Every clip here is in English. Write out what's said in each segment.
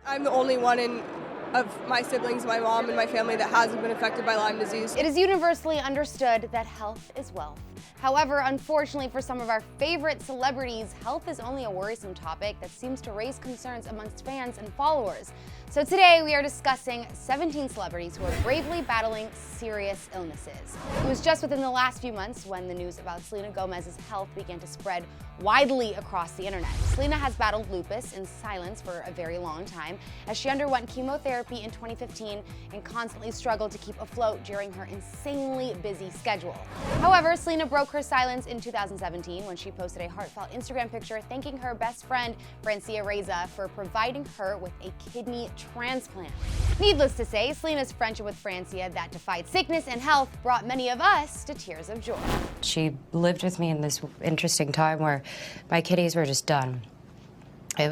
I'm the only one of my siblings, my mom, and my family that hasn't been affected by Lyme disease. It is universally understood that health is wealth. However, unfortunately for some of our favorite celebrities, health is only a worrisome topic that seems to raise concerns amongst fans and followers. So today we are discussing 17 celebrities who are bravely battling serious illnesses. It was just within the last few months when the news about Selena Gomez's health began to spread widely across the internet. Selena has battled lupus in silence for a very long time, as she underwent chemotherapy in 2015 and constantly struggled to keep afloat during her insanely busy schedule. However, Selena broke her silence in 2017 when she posted a heartfelt Instagram picture thanking her best friend, Francia Reza, for providing her with a kidney transplant. Needless to say, Selena's friendship with Francia that defied sickness and health brought many of us to tears of joy. She lived with me in this interesting time where my kidneys were just done. That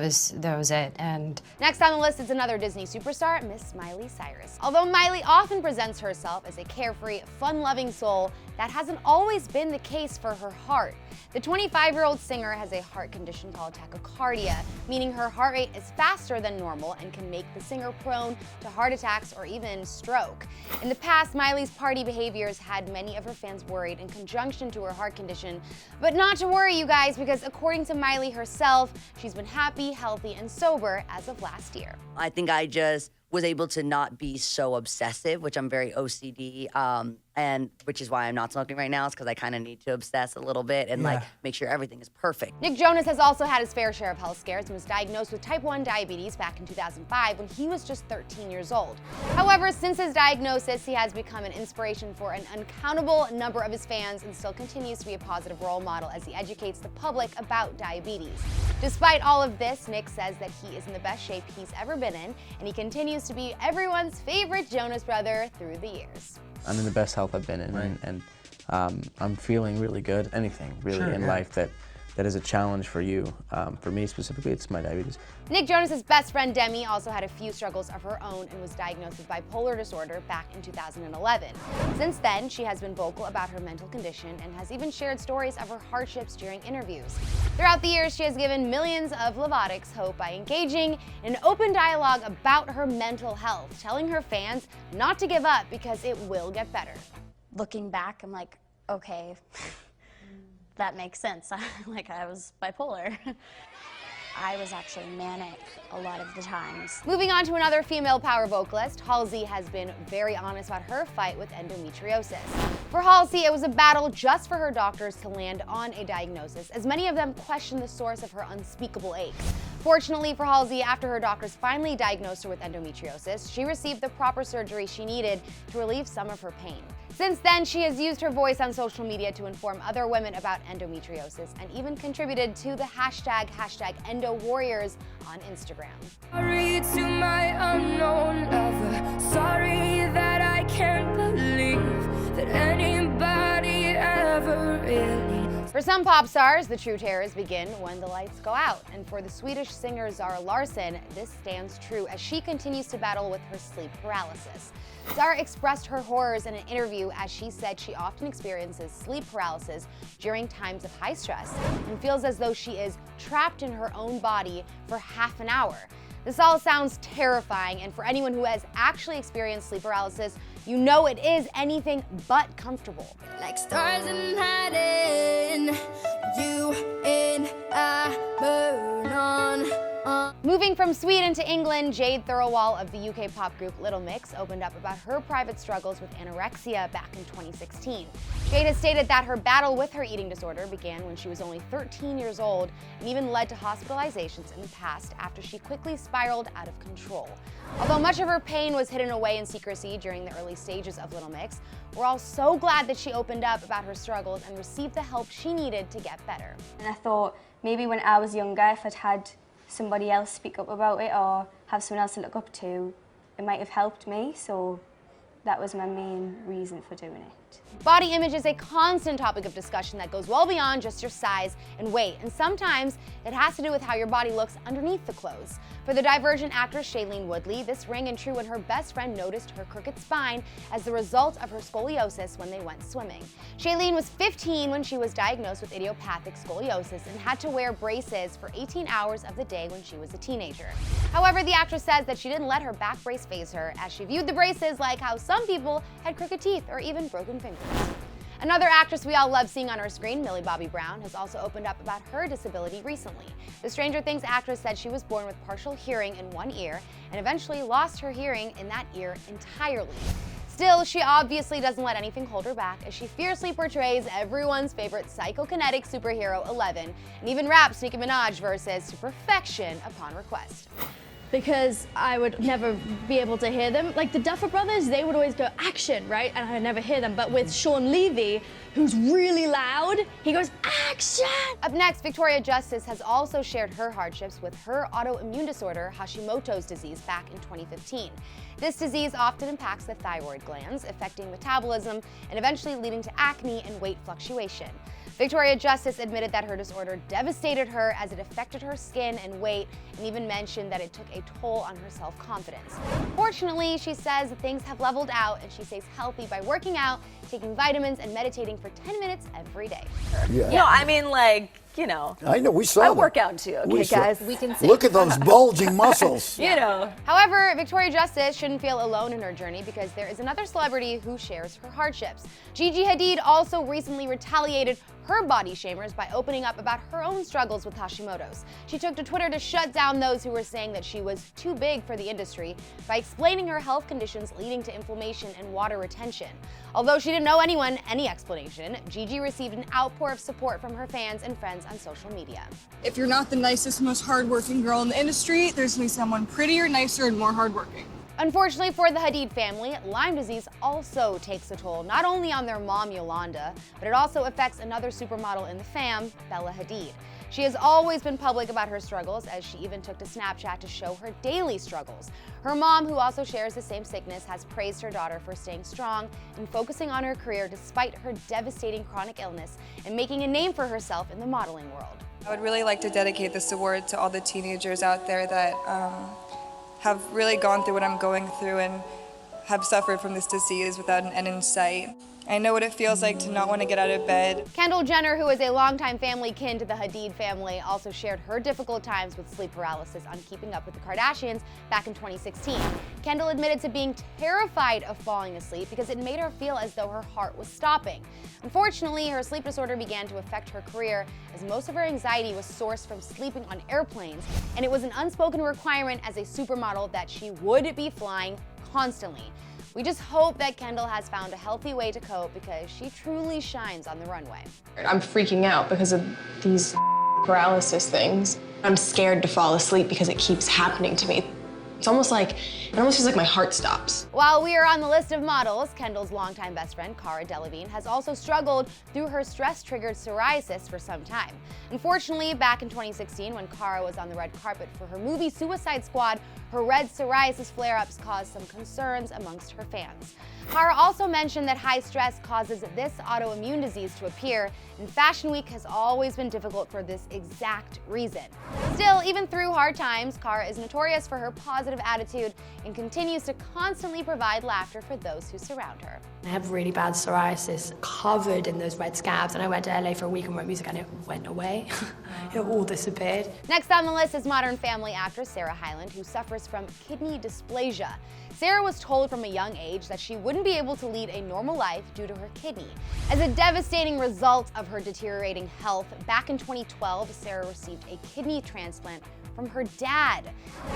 was it. And next on the list is another Disney superstar, Miss Miley Cyrus. Although Miley often presents herself as a carefree, fun-loving soul, that hasn't always been the case for her heart. The 25-year-old singer has a heart condition called tachycardia, meaning her heart rate is faster than normal and can make the singer prone to heart attacks or even stroke. In the past, Miley's party behaviors had many of her fans worried in conjunction to her heart condition. But not to worry, you guys, because according to Miley herself, she's been happy, healthy, and sober as of last year. I think I just was able to not be so obsessive, which I'm very OCD, and which is why I'm not smoking right now, is because I kind of need to obsess a little bit and like make sure everything is perfect. Nick Jonas has also had his fair share of health scares and was diagnosed with type 1 diabetes back in 2005 when he was just 13 years old. However, since his diagnosis, he has become an inspiration for an uncountable number of his fans and still continues to be a positive role model as he educates the public about diabetes. Despite all of this, Nick says that he is in the best shape he's ever been in, and he continues to be everyone's favorite Jonas brother through the years. I'm in the best health I've been in, and I'm feeling really good. Anything really in life that is a challenge for you. For me specifically, it's my diabetes. Nick Jonas's best friend Demi also had a few struggles of her own and was diagnosed with bipolar disorder back in 2011. Since then, she has been vocal about her mental condition and has even shared stories of her hardships during interviews. Throughout the years, she has given millions of Lovatics hope by engaging in an open dialogue about her mental health, telling her fans not to give up because it will get better. Looking back, I'm like, okay, that makes sense. Like, I was bipolar. I was actually manic a lot of the times. Moving on to another female power vocalist, Halsey has been very honest about her fight with endometriosis. For Halsey, it was a battle just for her doctors to land on a diagnosis, as many of them question the source of her unspeakable aches. Fortunately for Halsey, after her doctors finally diagnosed her with endometriosis, she received the proper surgery she needed to relieve some of her pain. Since then, she has used her voice on social media to inform other women about endometriosis and even contributed to the hashtag #EndoWarriors on Instagram. Sorry to my unknown lover. Sorry that I can't believe that anybody ever really. For some pop stars, the true terrors begin when the lights go out. And for the Swedish singer Zara Larsson, this stands true as she continues to battle with her sleep paralysis. Zara expressed her horrors in an interview as she said she often experiences sleep paralysis during times of high stress and feels as though she is trapped in her own body for half an hour. This all sounds terrifying, and for anyone who has actually experienced sleep paralysis, you know it is anything but comfortable. Like stars in hiding, you and I burn on. Moving from Sweden to England, Jade Thirlwall of the UK pop group Little Mix opened up about her private struggles with anorexia back in 2016. Jade has stated that her battle with her eating disorder began when she was only 13 years old and even led to hospitalizations in the past after she quickly spiraled out of control. Although much of her pain was hidden away in secrecy during the early stages of Little Mix, we're all so glad that she opened up about her struggles and received the help she needed to get better. And I thought maybe when I was younger, if I'd had somebody else speak up about it or have someone else to look up to, it might have helped me, so that was my main reason for doing it. weight. Body image is a constant topic of discussion that goes well beyond just your size and weight, and sometimes it has to do with how your body looks underneath the clothes. For the Divergent actress Shailene Woodley, this rang true when her best friend noticed her crooked spine as the result of her scoliosis when they went swimming. Shailene was 15 when she was diagnosed with idiopathic scoliosis and had to wear braces for 18 hours of the day when she was a teenager. However, the actress says that she didn't let her back brace faze her, as she viewed the braces like how some people had crooked teeth or even broken fingers. Another actress we all love seeing on our screen, Millie Bobby Brown, has also opened up about her disability recently. The Stranger Things actress said she was born with partial hearing in one ear and eventually lost her hearing in that ear entirely. Still, she obviously doesn't let anything hold her back, as she fiercely portrays everyone's favorite psychokinetic superhero, Eleven, and even raps Nicki Minaj verses to perfection upon request. Because I would never be able to hear them. Like the Duffer Brothers, they would always go action, right? And I would never hear them. But with Sean Levy, who's really loud, he goes action! Up next, Victoria Justice has also shared her hardships with her autoimmune disorder, Hashimoto's disease, back in 2015. This disease often impacts the thyroid glands, affecting metabolism and eventually leading to acne and weight fluctuation. Victoria Justice admitted that her disorder devastated her as it affected her skin and weight, and even mentioned that it took a toll on her self-confidence. Fortunately, she says that things have leveled out and she stays healthy by working out, taking vitamins, and meditating for 10 minutes every day. Yeah. No, I mean, like, you know. I know, we saw I them. work out too, okay, guys? We can see. Look at those bulging muscles. You know. However, Victoria Justice shouldn't feel alone in her journey because there is another celebrity who shares her hardships. Gigi Hadid also recently retaliated her body shamers by opening up about her own struggles with Hashimoto's. She took to Twitter to shut down those who were saying that she was too big for the industry by explaining her health conditions leading to inflammation and water retention. Although she didn't owe anyone any explanation, Gigi received an outpour of support from her fans and friends on social media. If you're not the nicest, most hardworking girl in the industry, there's gonna be someone prettier, nicer, and more hardworking. Unfortunately for the Hadid family, Lyme disease also takes a toll not only on their mom Yolanda, but it also affects another supermodel in the fam, Bella Hadid. She has always been public about her struggles, as she even took to Snapchat to show her daily struggles. Her mom, who also shares the same sickness, has praised her daughter for staying strong and focusing on her career despite her devastating chronic illness and making a name for herself in the modeling world. I would really like to dedicate this award to all the teenagers out there that have really gone through what I'm going through and have suffered from this disease without an end in sight. I know what it feels like to not want to get out of bed. Kendall Jenner, who is a longtime family kin to the Hadid family, also shared her difficult times with sleep paralysis on Keeping Up with the Kardashians back in 2016. Kendall admitted to being terrified of falling asleep because it made her feel as though her heart was stopping. Unfortunately, her sleep disorder began to affect her career, as most of her anxiety was sourced from sleeping on airplanes, and it was an unspoken requirement as a supermodel that she would be flying constantly. We just hope that Kendall has found a healthy way to cope because she truly shines on the runway. I'm freaking out because of these paralysis things. I'm scared to fall asleep because it keeps happening to me. It's almost feels like my heart stops. While we are on the list of models, Kendall's longtime best friend, Cara Delevingne, has also struggled through her stress-triggered psoriasis for some time. Unfortunately, back in 2016, when Cara was on the red carpet for her movie Suicide Squad, her red psoriasis flare-ups caused some concerns amongst her fans. Cara also mentioned that high stress causes this autoimmune disease to appear, and Fashion Week has always been difficult for this exact reason. Still, even through hard times, Cara is notorious for her positive attitude and continues to constantly provide laughter for those who surround her. I have really bad psoriasis, covered in those red scabs, and I went to LA for a week and wrote music and it went away. It all disappeared. Next on the list is Modern Family actress Sarah Hyland, who suffers from kidney dysplasia. Sarah was told from a young age that she wouldn't be able to lead a normal life due to her kidney. As a devastating result of her deteriorating health, back in 2012, Sarah received a kidney transplant from her dad.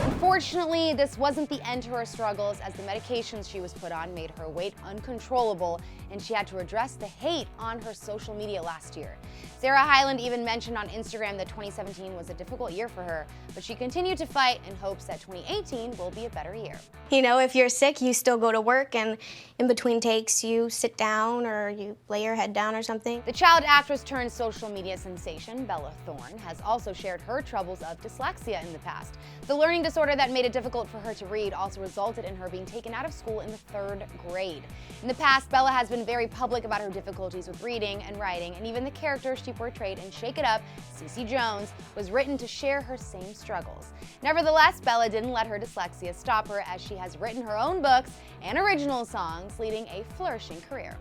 Unfortunately, this wasn't the end to her struggles, as the medications she was put on made her weight uncontrollable, and she had to address the hate on her social media last year. Sarah Hyland even mentioned on Instagram that 2017 was a difficult year for her, but she continued to fight in hopes that 2018 will be a better year. You know, if you're sick, you still go to work, and in between takes, you sit down or you lay your head down or something. The child actress turned social media sensation, Bella Thorne, has also shared her troubles of dyslexia. dyslexia in the past. The learning disorder that made it difficult for her to read also resulted in her being taken out of school in the 3rd grade. In the past, Bella has been very public about her difficulties with reading and writing, and even the character she portrayed in Shake It Up, Cece Jones, was written to share her same struggles. Nevertheless, Bella didn't let her dyslexia stop her, as she has written her own books and original songs, leading a flourishing career.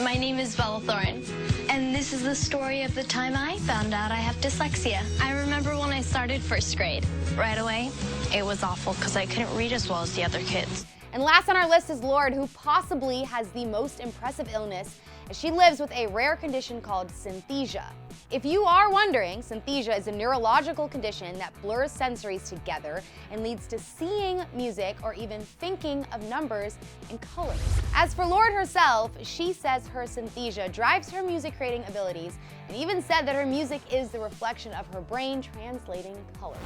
My name is Bella Thorne, and this is the story of the time I found out I have dyslexia. I remember when I started 1st grade. Right away, it was awful because I couldn't read as well as the other kids. And last on our list is Lorde, who possibly has the most impressive illness, as she lives with a rare condition called synesthesia. If you are wondering, synesthesia is a neurological condition that blurs sensories together and leads to seeing music or even thinking of numbers and colors. As for Lorde herself, she says her synesthesia drives her music creating abilities, and even said that her music is the reflection of her brain translating colors.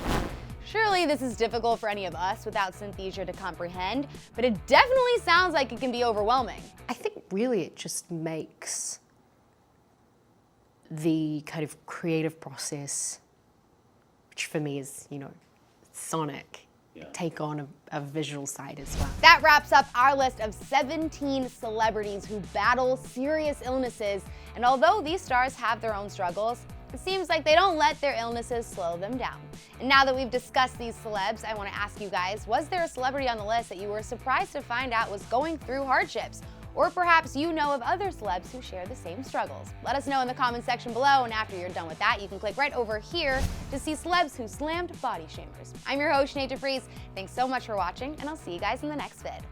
Surely this is difficult for any of us without synesthesia to comprehend, but it definitely sounds like it can be overwhelming. I think really it just makes the kind of creative process, which for me is, you know, sonic, take on a visual side as well. That wraps up our list of 17 celebrities who battle serious illnesses, and although these stars have their own struggles, it seems like they don't let their illnesses slow them down. And now that we've discussed these celebs, I want to ask you guys, was there a celebrity on the list that you were surprised to find out was going through hardships? Or perhaps you know of other celebs who share the same struggles? Let us know in the comments section below, and after you're done with that, you can click right over here to see celebs who slammed body shamers. I'm your host, Sinead DeFries. Thanks so much for watching, and I'll see you guys in the next vid.